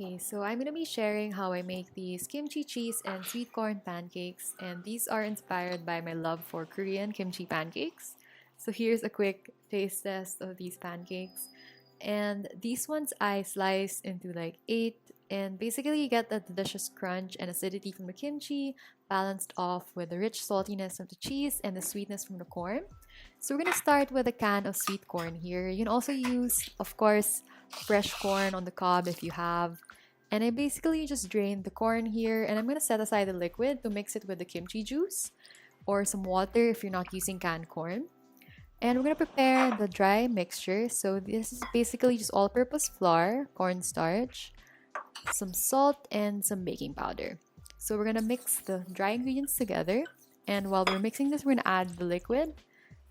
Okay, so I'm gonna be sharing how I make these kimchi cheese and sweet corn pancakes, and these are inspired by my love for Korean kimchi pancakes. So here's a quick taste test of these pancakes. And these ones I slice into like 8, and basically you get the delicious crunch and acidity from the kimchi, balanced off with the rich saltiness of the cheese and the sweetness from the corn. So we're gonna start with a can of sweet corn here. You can also use, of course, fresh corn on the cob if you have. And I basically just drained the corn here, and I'm gonna set aside the liquid to mix it with the kimchi juice or some water if you're not using canned corn. And we're gonna prepare the dry mixture. So this is basically just all-purpose flour, cornstarch, some salt, and some baking powder. So we're gonna mix the dry ingredients together. And while we're mixing this, we're gonna add the liquid.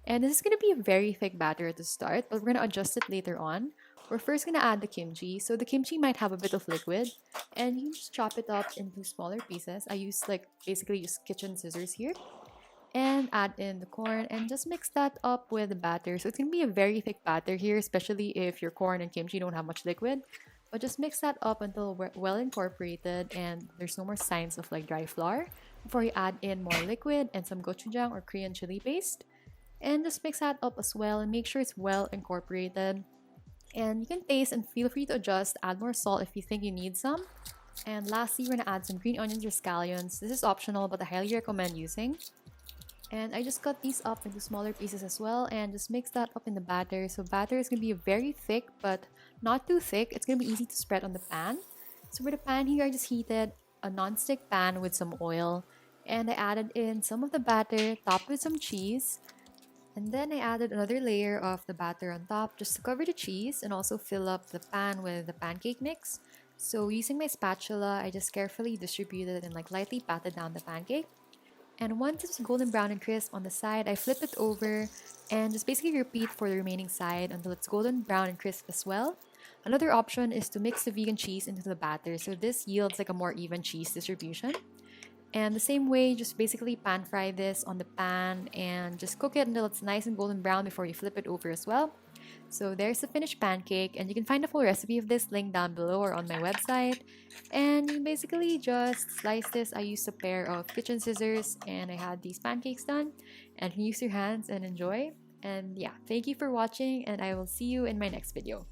And this is going to be a very thick batter at the start, but we're going to adjust it later on. We're first going to add the kimchi. So the kimchi might have a bit of liquid, and you can just chop it up into smaller pieces. I use like basically just kitchen scissors here. And add in the corn and just mix that up with the batter. So it's going to be a very thick batter here, especially if your corn and kimchi don't have much liquid. But just mix that up until well incorporated and there's no more signs of like dry flour before you add in more liquid and some gochujang or Korean chili paste. And just mix that up as well and make sure it's well incorporated. And you can taste and feel free to adjust, add more salt if you think you need some. And lastly, we're gonna add some green onions or scallions. This is optional, but I highly recommend using. And I just cut these up into smaller pieces as well and just mix that up in the batter. So batter is gonna be very thick, but not too thick. It's gonna be easy to spread on the pan. So for the pan here, I just heated a non-stick pan with some oil. And I added in some of the batter, topped with some cheese. And then I added another layer of the batter on top just to cover the cheese and also fill up the pan with the pancake mix. So using my spatula, I just carefully distributed and like lightly patted down the pancake. And once it's golden brown and crisp on the side, I flip it over and just basically repeat for the remaining side until it's golden brown and crisp as well. Another option is to mix the vegan cheese into the batter, so this yields like a more even cheese distribution. And the same way, just basically pan fry this on the pan and just cook it until it's nice and golden brown before you flip it over as well. So there's the finished pancake, and you can find a full recipe of this link down below or on my website. And you can basically just slice this. I used a pair of kitchen scissors and I had these pancakes done. And you can use your hands and enjoy. And yeah, thank you for watching, and I will see you in my next video.